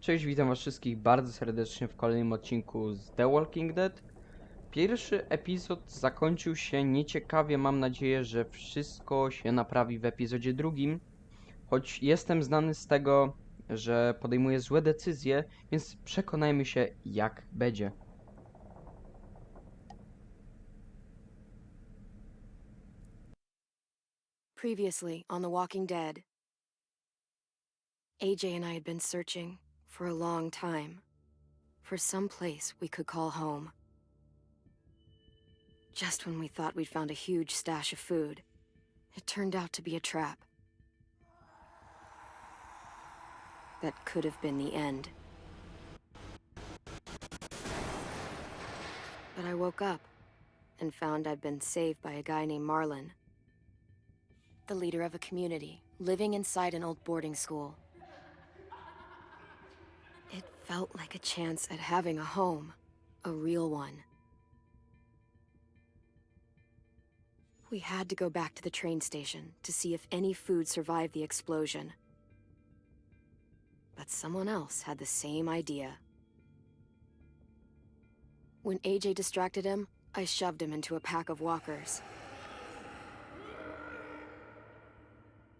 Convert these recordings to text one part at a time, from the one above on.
Cześć, witam was wszystkich bardzo serdecznie w kolejnym odcinku z The Walking Dead. Pierwszy epizod zakończył się nieciekawie, mam nadzieję, że wszystko się naprawi w epizodzie drugim. Choć jestem znany z tego, że podejmuję złe decyzje, więc przekonajmy się jak będzie. Previously on The Walking Dead, AJ and I had been searching for a long time for some place we could call home. Just when we thought we'd found a huge stash of food, it turned out to be a trap. That could have been the end. But I woke up and found I'd been saved by a guy named Marlon, the leader of a community living inside an old boarding school. It felt like a chance at having a home, a real one. We had to go back to the train station to see if any food survived the explosion. But someone else had the same idea. When AJ distracted him, I shoved him into a pack of walkers.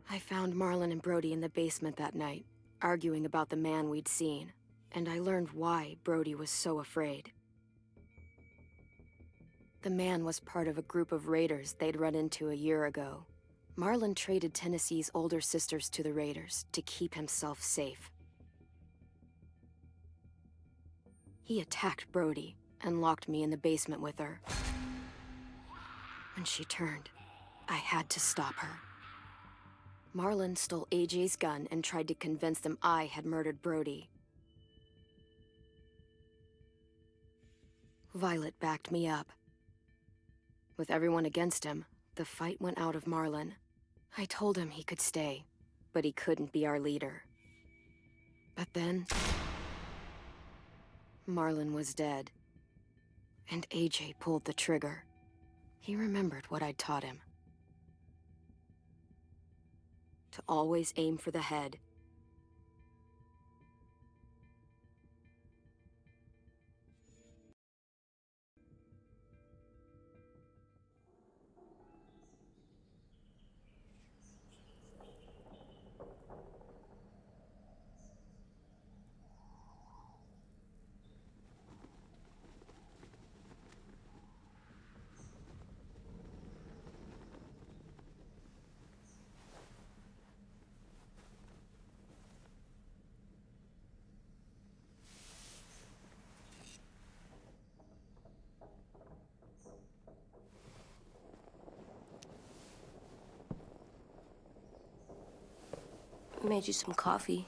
I found Marlon and Brody in the basement that night, arguing about the man we'd seen, and I learned why Brody was so afraid. The man was part of a group of raiders they'd run into a year ago. Marlon traded Tennessee's older sisters to the raiders to keep himself safe. He attacked Brody and locked me in the basement with her. When she turned, I had to stop her. Marlon stole AJ's gun and tried to convince them I had murdered Brody. Violet backed me up. With everyone against him, the fight went out of Marlon. I told him he could stay, but he couldn't be our leader. But then, Marlon was dead, and AJ pulled the trigger. He remembered what I'd taught him. To always aim for the head. Made you some coffee.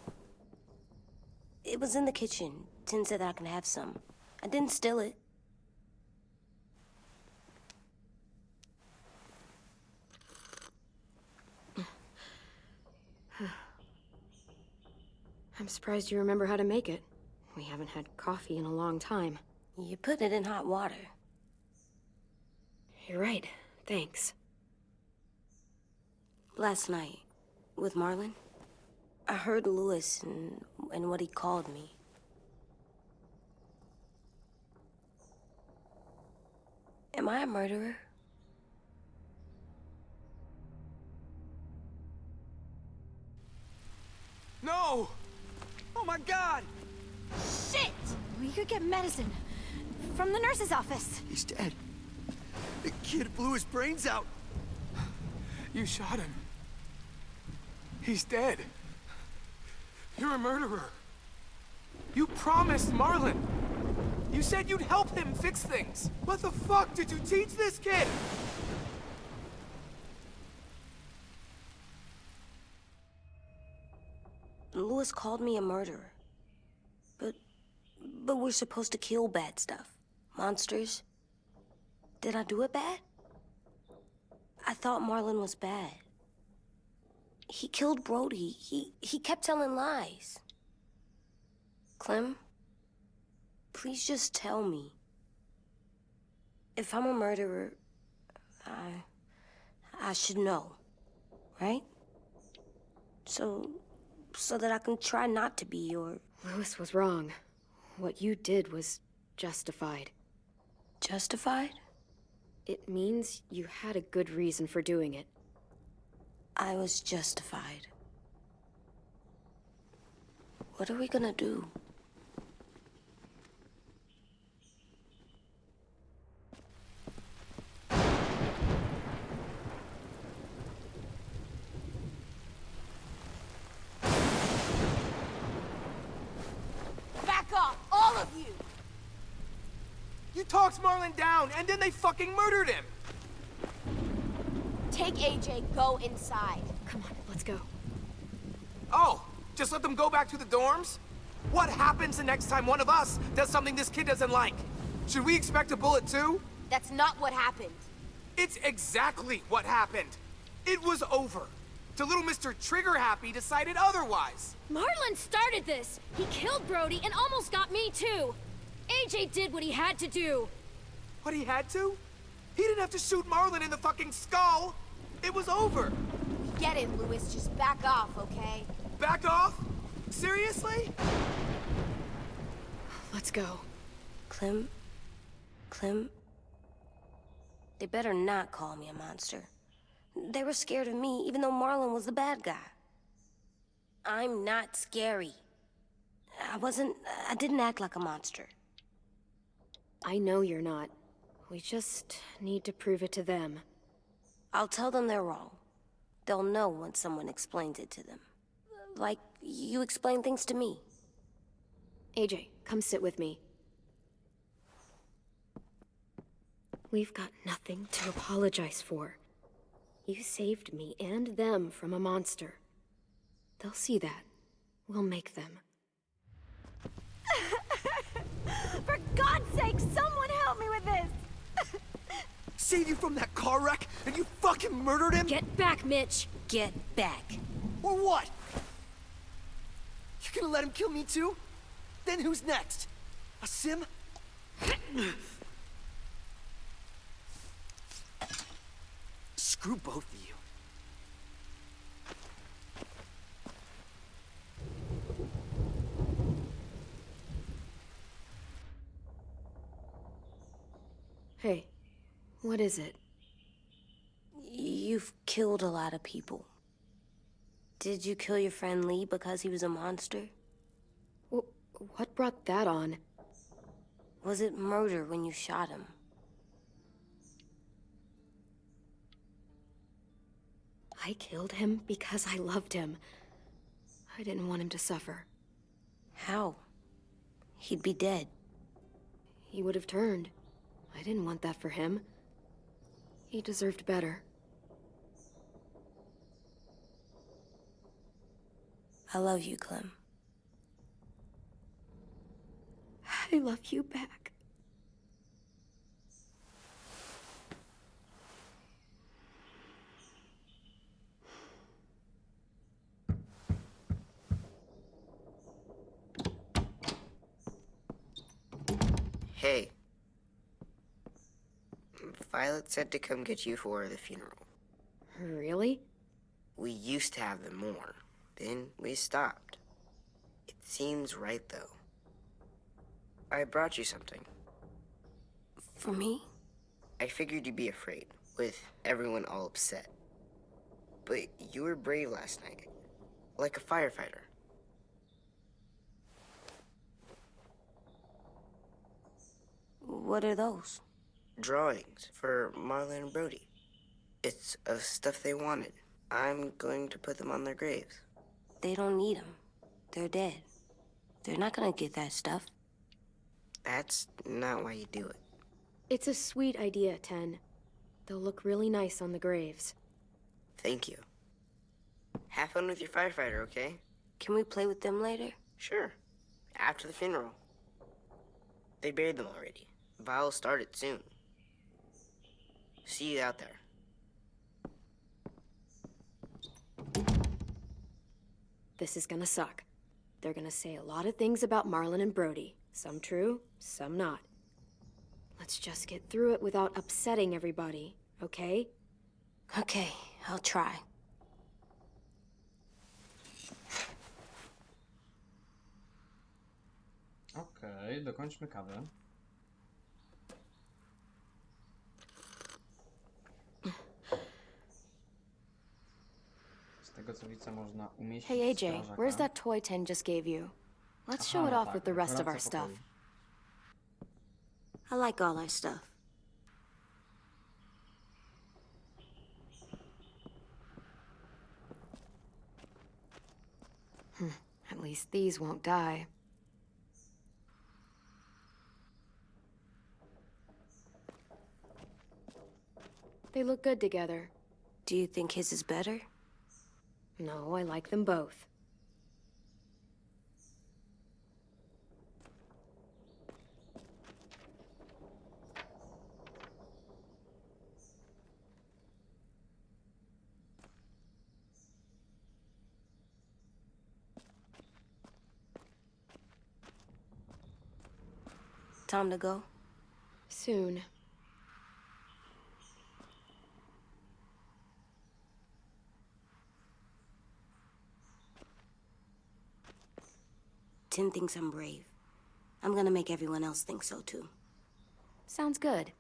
It was in the kitchen. Tin said that I can have some. I didn't steal it. I'm surprised you remember how to make it. We haven't had coffee in a long time. You put it in hot water. You're right. Thanks. Last night, with Marlon, I heard Lewis and what he called me. Am I a murderer? No! Oh my God! Shit! We could get medicine from the nurse's office. He's dead. The kid blew his brains out. You shot him. He's dead. You're a murderer. You promised Marlon. You said you'd help him fix things. What the fuck did you teach this kid? Lewis called me a murderer. But we're supposed to kill bad stuff. Monsters. Did I do it bad? I thought Marlon was bad. He killed Brody. He kept telling lies. Clem, please just tell me. If I'm a murderer, I should know, right? So that I can try not to be, Lewis was wrong. What you did was justified. Justified? It means you had a good reason for doing it. I was justified. What are we gonna do? Back off, all of you! You talked Marlon down, and then they fucking murdered him! Take AJ, go inside. Come on, let's go. Oh, just let them go back to the dorms? What happens the next time one of us does something this kid doesn't like? Should we expect a bullet too? That's not what happened. It's exactly what happened. It was over. Till little Mr. Trigger Happy decided otherwise. Marlon started this. He killed Brody and almost got me too. AJ did what he had to do. What he had to? He didn't have to shoot Marlon in the fucking skull. It was over. We get it, Lewis. Just back off, okay? Back off? Seriously? Let's go. Clem? They better not call me a monster. They were scared of me, even though Marlon was the bad guy. I'm not scary. I didn't act like a monster. I know you're not. We just need to prove it to them. I'll tell them they're wrong. They'll know once someone explains it to them. Like you explain things to me. AJ, come sit with me. We've got nothing to apologize for. You saved me and them from a monster. They'll see that. We'll make them. For God's sake, someone help me with this! Saved you from that car wreck, and you fucking murdered him? Get back, Mitch! Get back. Or what? You gonna let him kill me too? Then who's next? A sim? Screw both of you. Hey, what is it? You've killed a lot of people. Did you kill your friend Lee because he was a monster? What brought that on? Was it murder when you shot him? I killed him because I loved him. I didn't want him to suffer. How? He'd be dead. He would have turned. I didn't want that for him. He deserved better. I love you, Clem. I love you back. Hey. Violet said to come get you for the funeral. Really? We used to have them more. Then we stopped. It seems right, though. I brought you something. For me? I figured you'd be afraid, with everyone all upset. But you were brave last night. Like a firefighter. What are those? Drawings for Marlon and Brody. It's of stuff they wanted. I'm going to put them on their graves. They don't need them. They're dead. They're not gonna get that stuff. That's not why you do it. It's a sweet idea, Ten. They'll look really nice on the graves. Thank you. Have fun with your firefighter, okay? Can we play with them later? Sure. After the funeral. They buried them already. Vile'll start it soon. See you out there. This is gonna suck. They're gonna say a lot of things about Marlon and Brody. Some true, some not. Let's just get through it without upsetting everybody, okay? Okay, I'll try. Okej, dokończmy kawę. Z tego co widzę, można umieścić Hey, AJ, strażaka. where's that toy Ten just gave you? Let's show Aha, it no off tak, with the rest of dekoracja our stuff. pokoju. I like all our stuff. At least these won't die. They look good together. Do you think his is better? No, I like them both. Time to go? Soon. Tin thinks I'm brave. I'm gonna make everyone else think so too. Sounds good.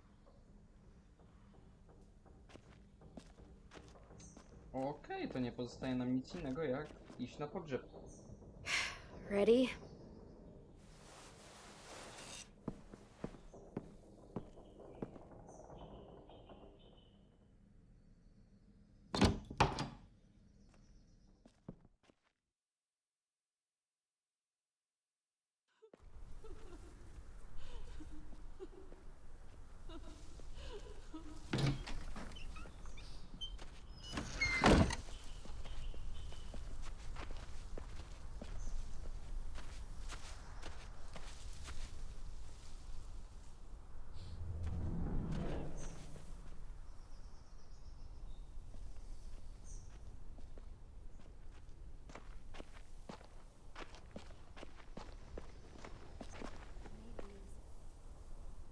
Okej, to nie pozostaje nam nic innego jak iść na pogrzeb. Ready?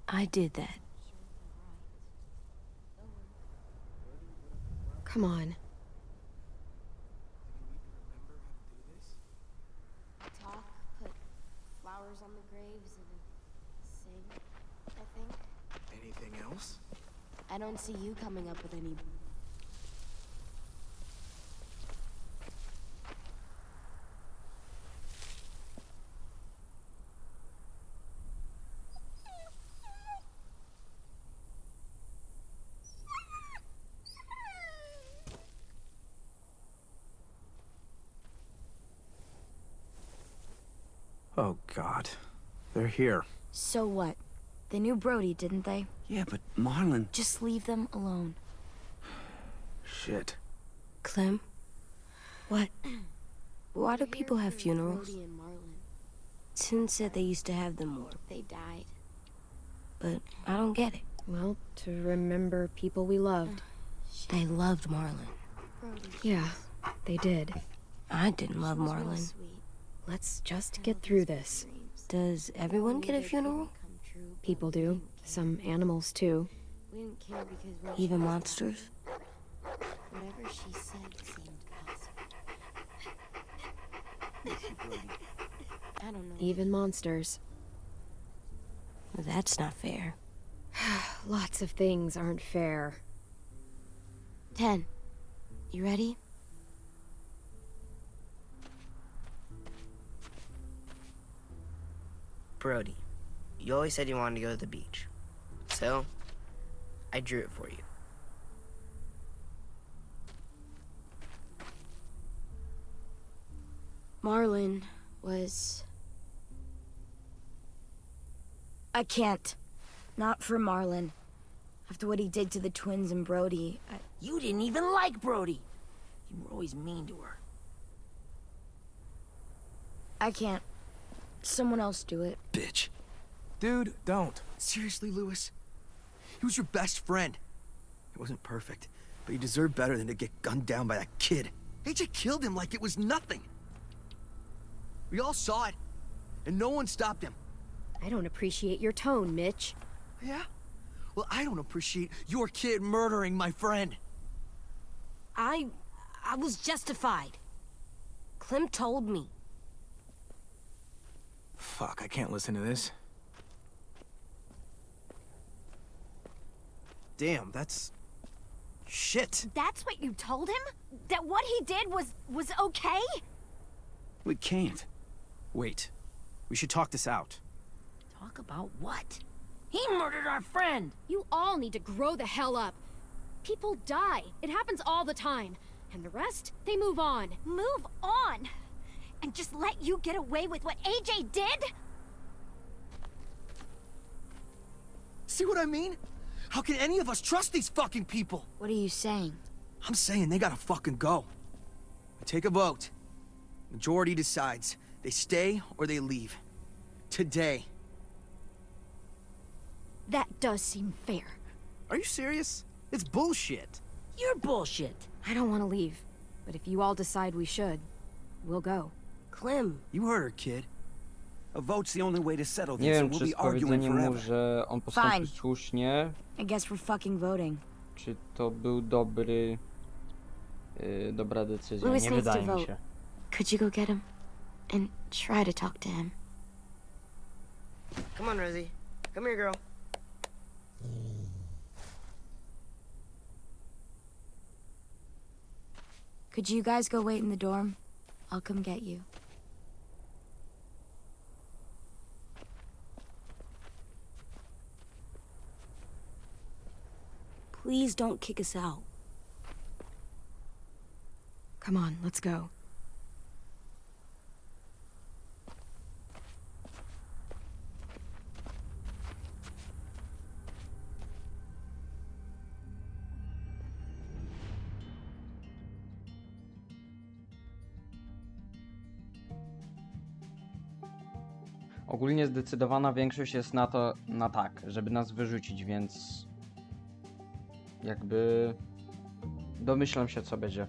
I did that. Come on. Talk, put flowers on the graves, and sing, I think. Anything else? I don't see you coming up with any. Oh, God. They're here. So what? They knew Brody, didn't they? Yeah, but Marlon... Just leave them alone. Shit. Clem? What? Why do Here people have for funerals? Brody and Marlon. Tin said they used to have them more, They died. but I don't get it. Well, to remember people we loved. They loved Marlon. Brody. Yeah, they did. I didn't love She was real Marlon. sweet. Let's just And get all through his this. dreams. Does everyone We get a knew they couldn't funeral? come true, but People we do. didn't care. Some animals, too. We didn't care because when Even she was monsters? dying, whatever she said seemed possible. I don't know. Even monsters. That's not fair. Lots of things aren't fair. 10. You ready? Brody, you always said you wanted to go to the beach. So, I drew it for you. Marlon was... I can't. Not for Marlon. After what he did to the twins and Brody, You didn't even like Brody. You were always mean to her. I can't. Someone else do it. Bitch. Dude, don't. Seriously, Lewis? He was your best friend. He wasn't perfect, but he deserved better than to get gunned down by that kid. AJ killed him like it was nothing. We all saw it, and no one stopped him. I don't appreciate your tone, Mitch. Yeah? Well, I don't appreciate your kid murdering my friend. I was justified. Clem told me. Fuck, I can't listen to this. Damn, that's... shit. That's what you told him? That what he did was okay? We can't. Wait. We should talk this out. Talk about what? He murdered our friend! You all need to grow the hell up. People die. It happens all the time. And the rest, they move on. Move on? And just let you get away with what AJ did? See what I mean? How can any of us trust these fucking people? What are you saying? I'm saying they gotta fucking go. We take a vote. Majority decides. They stay or they leave. Today. That does seem fair. Are you serious? It's bullshit. You're bullshit. I don't want to leave, but if you all decide we should, we'll go. Clem, You heard her, kid. A vote's the only way to settle Nie this, wiem, and we'll czy be arguing powiedzenie mu, forever. że on postąpił Fine. słusznie, I guess we're fucking voting. czy to był dobra decyzja. Louis Nie needs to wydaje mi vote. się. Could you go get him? And try to talk to him. Come on, Rosie. Come here, girl. Could you guys go wait in the dorm? I'll come get you. please don't kick us out. Come on, let's go. Ogólnie zdecydowana większość jest na tak, żeby nas wyrzucić, więc jakby domyślam się, co będzie.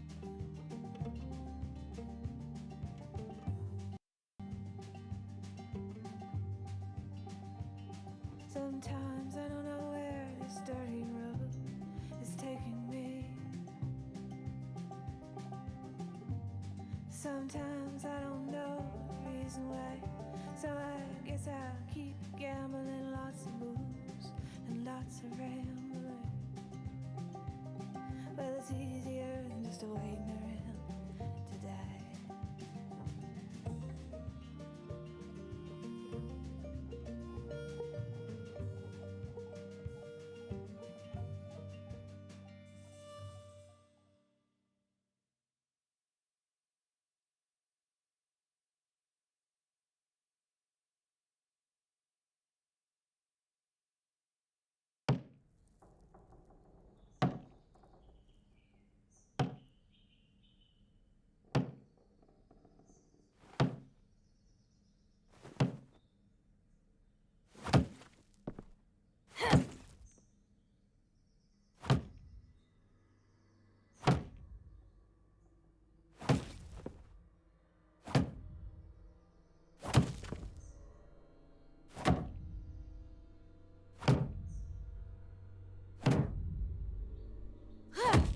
Sometimes I don't know where this dirty road is taking me. Sometimes I don't know the reason why. So I guess I'll keep gambling, lots of moves and lots of rambling. Well, it's easier than just waiting around to die.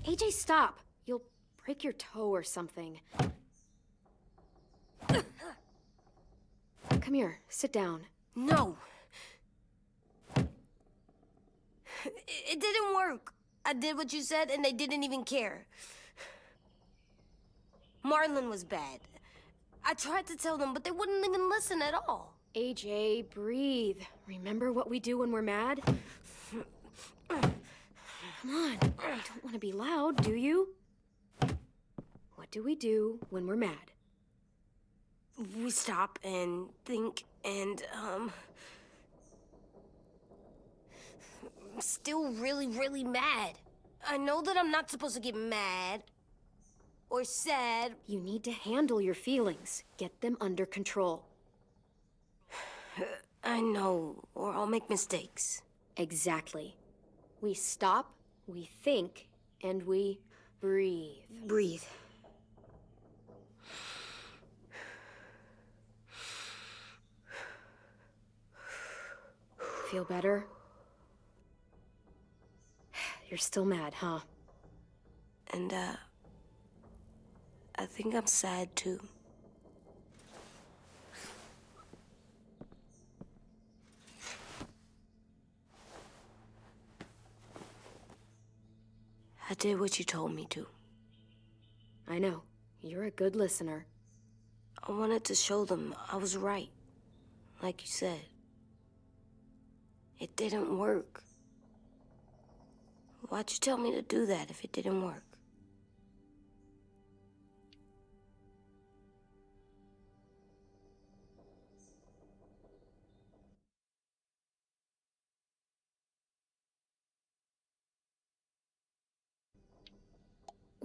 AJ, stop! You'll break your toe or something. Come here, sit down. No. It didn't work. I did what you said and they didn't even care. Marlon was bad. I tried to tell them, but they wouldn't even listen at all. AJ, breathe. Remember what we do when we're mad? Come on, you don't want to be loud, do you? What do we do when we're mad? We stop and think and, I'm still really, really mad. I know that I'm not supposed to get mad or sad. You need to handle your feelings. Get them under control. I know, or I'll make mistakes. Exactly. We stop, we think, and we breathe. Breathe. Feel better? You're still mad, huh? And, I think I'm sad too. I did what you told me to. I know. You're a good listener. I wanted to show them I was right. Like you said. It didn't work. Why'd you tell me to do that if it didn't work?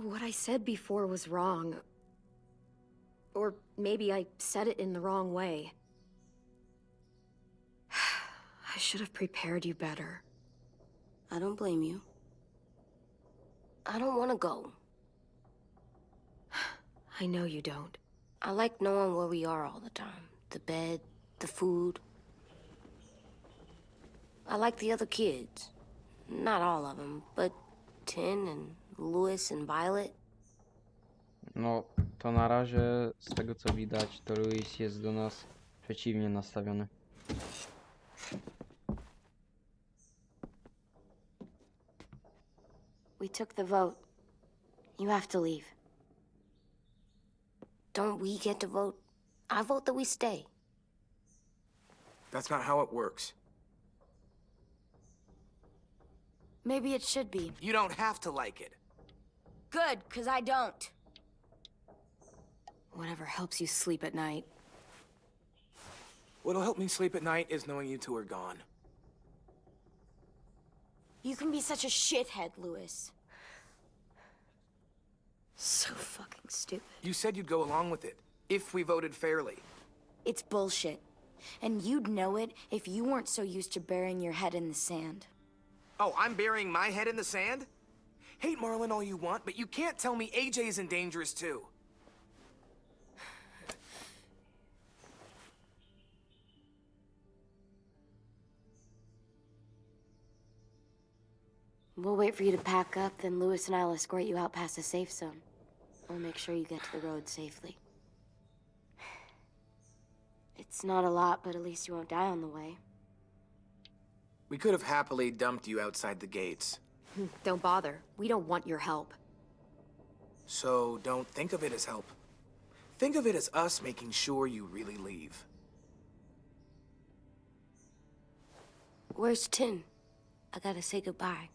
What I said before was wrong. Or maybe I said it in the wrong way. I should have prepared you better. I don't blame you. I don't want to go. I know you don't. I like knowing where we are all the time. The bed, the food. I like the other kids. Not all of them, but Tin and Louis and Violet. No, to na razie, z tego co widać, to Louis jest do nas przeciwnie nastawiony. We took the vote. You have to leave. Don't we get to vote? I vote that we stay. That's not how it works. Maybe it should be. You don't have to like it. Good, because I don't. Whatever helps you sleep at night. What'll help me sleep at night is knowing you two are gone. You can be such a shithead, Louis. So fucking stupid. You said you'd go along with it, if we voted fairly. It's bullshit. And you'd know it if you weren't so used to burying your head in the sand. Oh, I'm burying my head in the sand? Hate Marlin all you want, but you can't tell me AJ's in dangerous too. We'll wait for you to pack up, then Louis and I'll escort you out past the safe zone. We'll make sure you get to the road safely. It's not a lot, but at least you won't die on the way. We could have happily dumped you outside the gates. Don't bother. We don't want your help. So don't think of it as help. Think of it as us making sure you really leave. Where's Tin? I gotta say goodbye.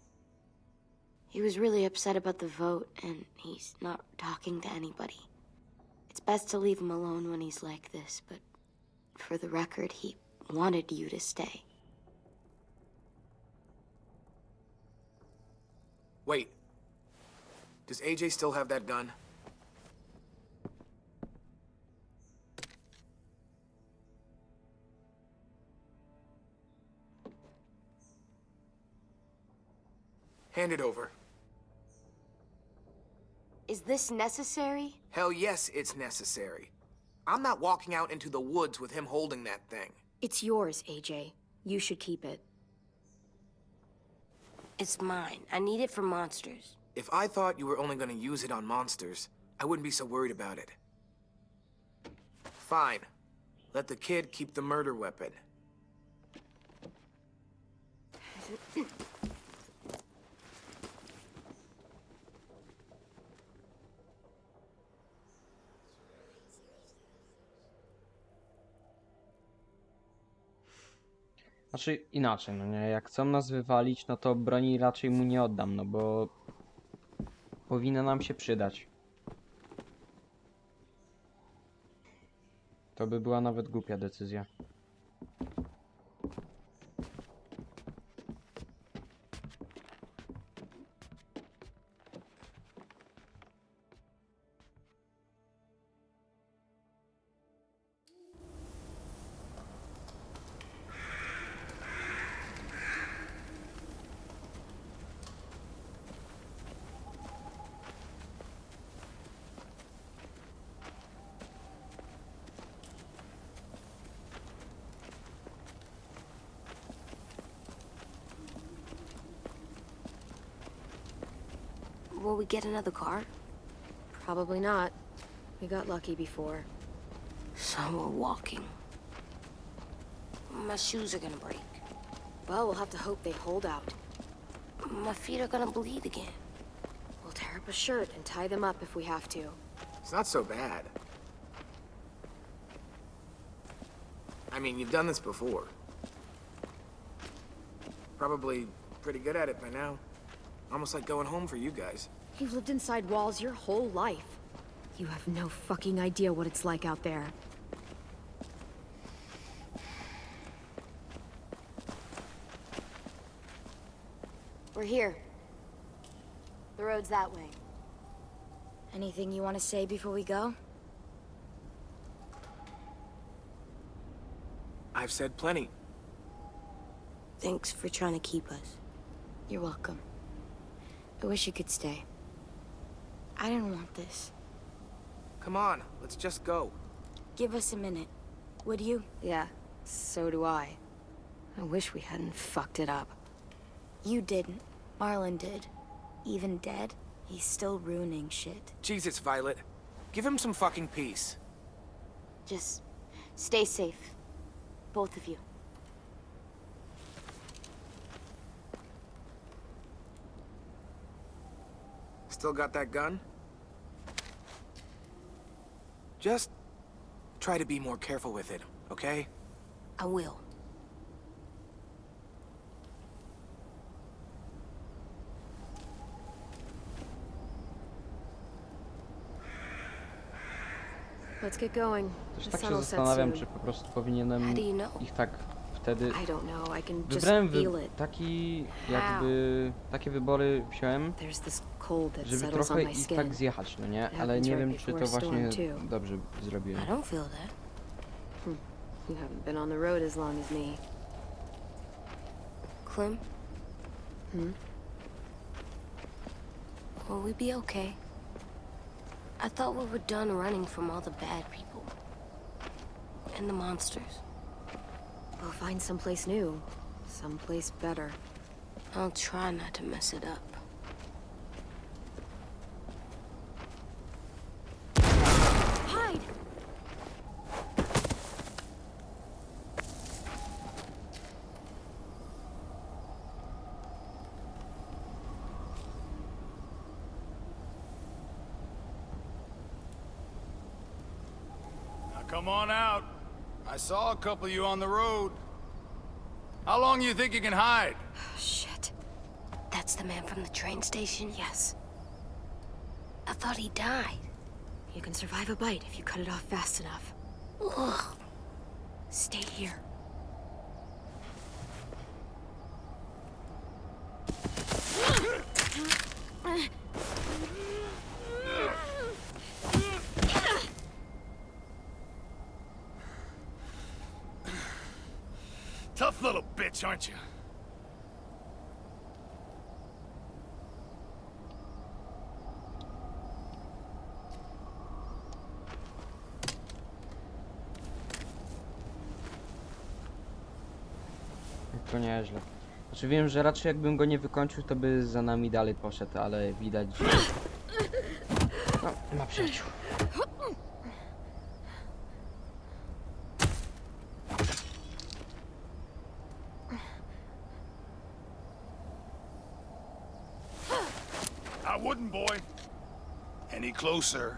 He was really upset about the vote, and he's not talking to anybody. It's best to leave him alone when he's like this, but for the record, he wanted you to stay. Wait. Does AJ still have that gun? Hand it over. Is this necessary? Hell yes, it's necessary. I'm not walking out into the woods with him holding that thing. It's yours, AJ. You should keep it. It's mine. I need it for monsters. If I thought you were only gonna use it on monsters, I wouldn't be so worried about it. Fine. Let the kid keep the murder weapon. Znaczy inaczej, no nie, jak chcą nas wywalić, no to broni raczej mu nie oddam, no bo powinna nam się przydać. To by była nawet głupia decyzja. Will we get another car? Probably not. We got lucky before. So we're walking. My shoes are gonna break. Well, we'll have to hope they hold out. My feet are gonna bleed again. We'll tear up a shirt and tie them up if we have to. It's not so bad. I mean, you've done this before. Probably pretty good at it by now. Almost like going home for you guys. You've lived inside walls your whole life. You have no fucking idea what it's like out there. We're here. The road's that way. Anything you want to say before we go? I've said plenty. Thanks for trying to keep us. You're welcome. I wish you could stay. I didn't want this. Come on, let's just go. Give us a minute, would you? Yeah, so do I. I wish we hadn't fucked it up. You didn't. Marlon did. Even dead, he's still ruining shit. Jesus, Violet. Give him some fucking peace. Just stay safe. Both of you. Still got that gun? Just try to be more careful with it, okay? I will. Let's get going. Też The tak sun się will set zastanawiam, soon. czy po prostu powinienem How do you know? ich tak wtedy... I don't know. I can just Wybrałem feel it. takie wybory wziąłem, There's this cold that żeby settles on trochę my ich skin. tak zjechać, no nie? It Ale happens nie right wiem, czy to before a storm, właśnie too. dobrze zrobiłem. I don't feel that. You haven't been on the road as long as me. Clem, Hmm? will we be okay? I thought we were done running from all the bad people. And the monsters. We'll find someplace new. Someplace better. I'll try not to mess it up. Hide! Now come on out. I saw a couple of you on the road. How long you think you can hide? Shit. That's the man from the train station? Yes. I thought he died. You can survive a bite if you cut it off fast enough. Ugh. Stay here. Tough little bitch, aren't you? To nieźle. Znaczy wiem, że raczej jakbym go nie wykończył, to by za nami dalej poszedł, ale widać, że... No, ma przyjaciół. I wouldn't, boy. Any closer,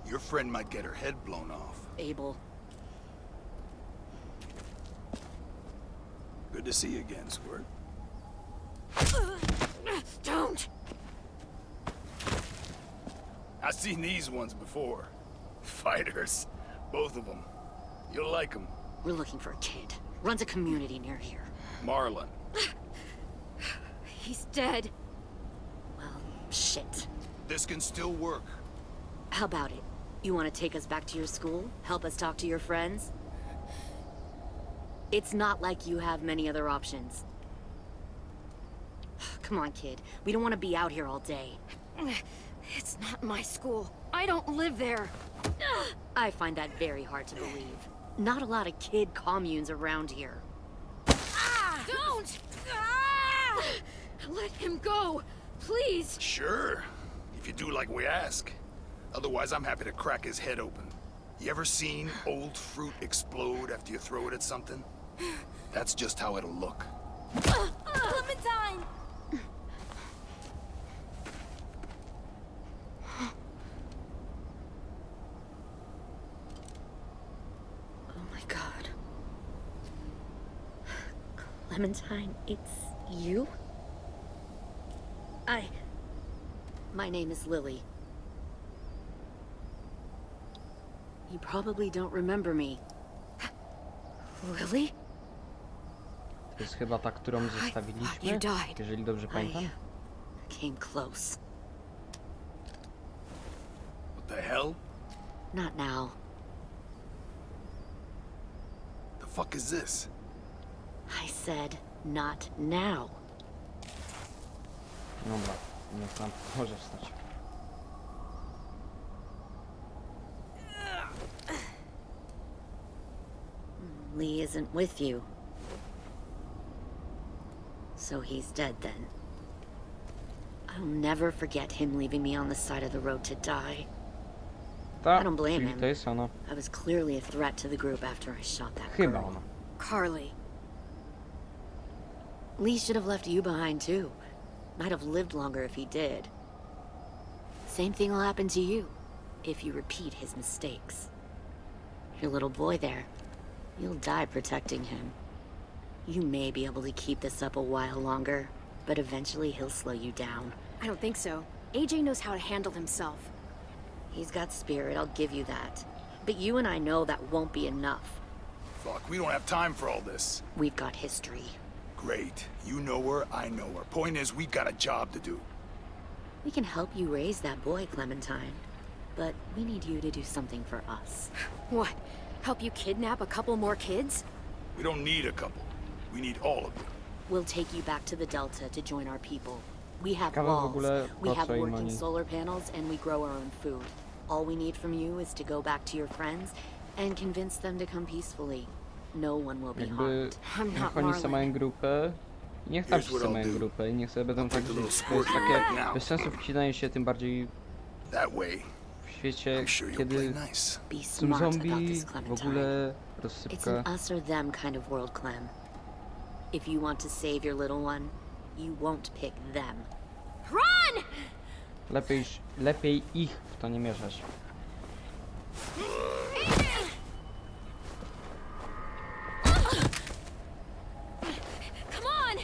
your friend might get her head blown off. Abel. Good to see you again, Squirt. Don't! I've seen these ones before. Fighters. Both of them. You'll like them. We're looking for a kid. Runs a community near here. Marlon. He's dead. Well, shit. This can still work. How about it? You want to take us back to your school? Help us talk to your friends? It's not like you have many other options. Come on, kid. We don't want to be out here all day. It's not my school. I don't live there. I find that very hard to believe. Not a lot of kid communes around here. Don't! Ah! Let him go, please. Sure. If you do like we ask. Otherwise, I'm happy to crack his head open. You ever seen old fruit explode after you throw it at something? That's just how it'll look. Clementine! Clementine, it's you? My name is Lily. You probably don't remember me. Lily? To jest chyba ta, którą zostawiliśmy, you died. jeżeli dobrze pamiętam. Came close. What the hell? Not now. The fuck is this? I said, not now. Dobra, niech tam może wstać. Lee isn't with you. So he's dead then. I'll never forget him leaving me on the side of the road to die. Ta, I don't blame czyli him. to jest ona. I was clearly a threat to the group after I shot that Chyba girl. ona. Carly. Lee should have left you behind too. Might have lived longer if he did. Same thing will happen to you if you repeat his mistakes. Your little boy there, you'll die protecting him. You may be able to keep this up a while longer, but eventually he'll slow you down. I don't think so. AJ knows how to handle himself. He's got spirit, I'll give you that. But you and I know that won't be enough. Fuck, we don't have time for all this. We've got history. Great. You know her, I know her. Point is, we've got a job to do. We can help you raise that boy, Clementine. But we need you to do something for us. What? Help you kidnap a couple more kids? We don't need a couple. We need all of you. We'll take you back to the Delta to join our people. We have Ciekawe w walls, ogóle, we po have co im working oni. solar panels, and we grow our own food. All we need from you is to go back to your friends and convince them to come peacefully. No one will be Jakby harmed. I'm niech not oni Marlon. sobie mają grupę. I niech tam Here's what wszyscy I'll mają do. grupę i niech sobie będą I'll tak take a żyć. little To jest squirt takie right now. bez sensu wcinanie się, tym bardziej That way, w świecie, I'm sure you'll kiedy play nice. Be są smart about zombie, this, w Clementine. ogóle It's rozsypka. an us or them kind of world, Clem. If you want to save your little one, you won't pick them. Run! Lepiej ich w to nie mieszać. Come on!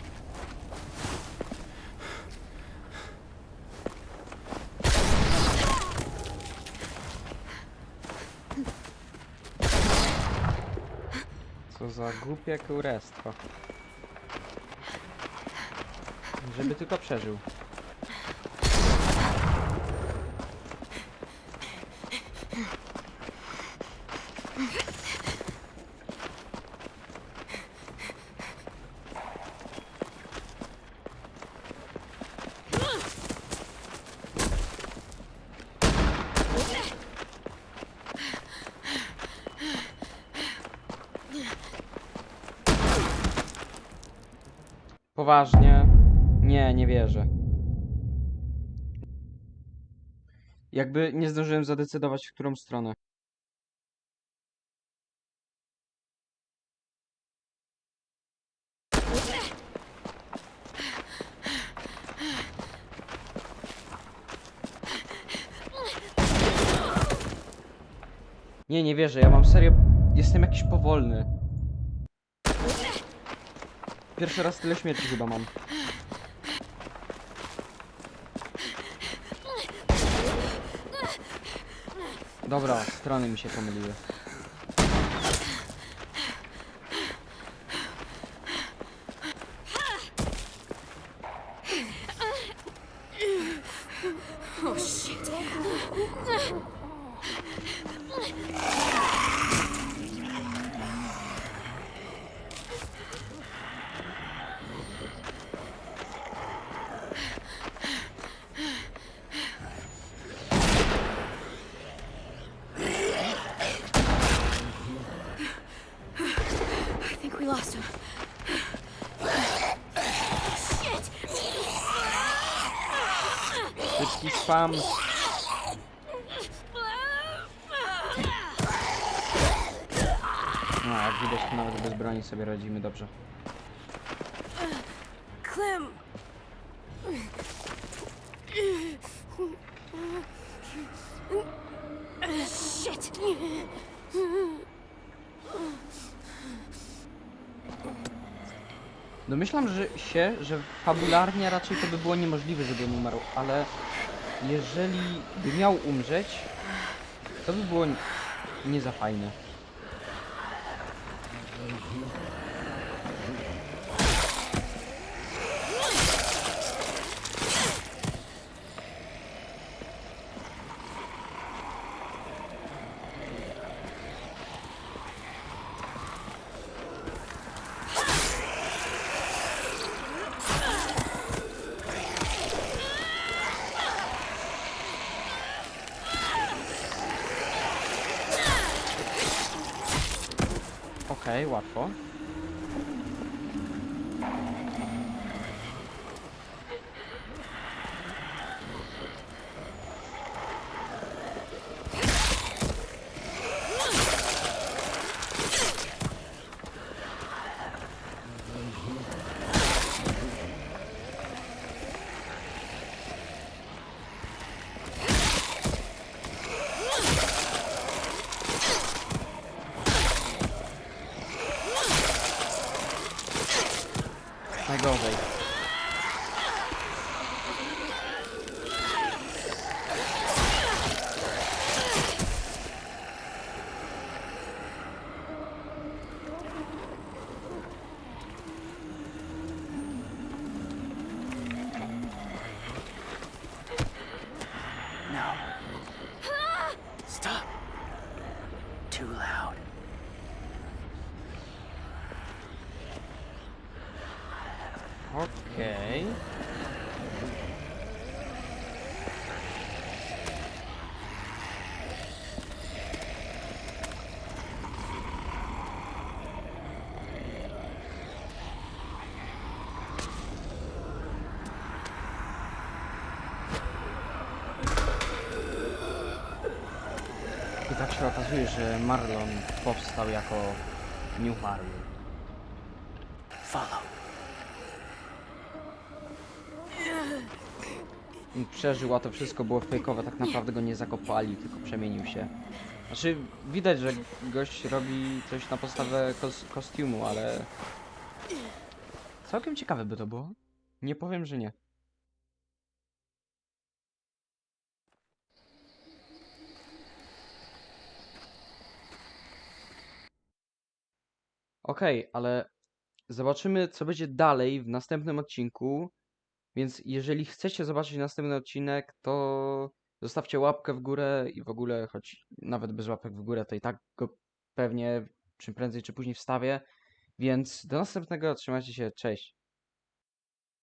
Co za głupie kurestwo. Żeby tylko przeżył. Poważnie? Nie, nie wierzę. Jakby nie zdążyłem zadecydować, w którą stronę. Nie, nie wierzę, ja mam serio... Jestem jakiś powolny. Pierwszy raz tyle śmierci chyba mam. Dobra, strony mi się pomyliły. Oh shit. I think we lost him. Shit! Wszystki spam. No, jak widać, to nawet bez broni sobie radzimy dobrze. Clem! Shit! Domyślam że fabularnie raczej to by było niemożliwe, żeby on umarł, ale jeżeli by miał umrzeć, to by było nie za fajne. Okej, łatwo. Najgorzej. No. Stop. Too loud. Okej. I tak się okazuje, że Marlon powstał jako nieumarły. Follow. Przeżył, a to wszystko było fejkowe, tak naprawdę go nie zakopali, tylko przemienił się. Znaczy, widać, że gość robi coś na podstawę kostiumu, ale... Całkiem ciekawe by to było. Nie powiem, że nie. Okej, ale zobaczymy, co będzie dalej w następnym odcinku. Więc jeżeli chcecie zobaczyć następny odcinek, to zostawcie łapkę w górę i w ogóle, choć nawet bez łapek w górę, to i tak go pewnie czym prędzej czy później wstawię. Więc do następnego, trzymajcie się, cześć.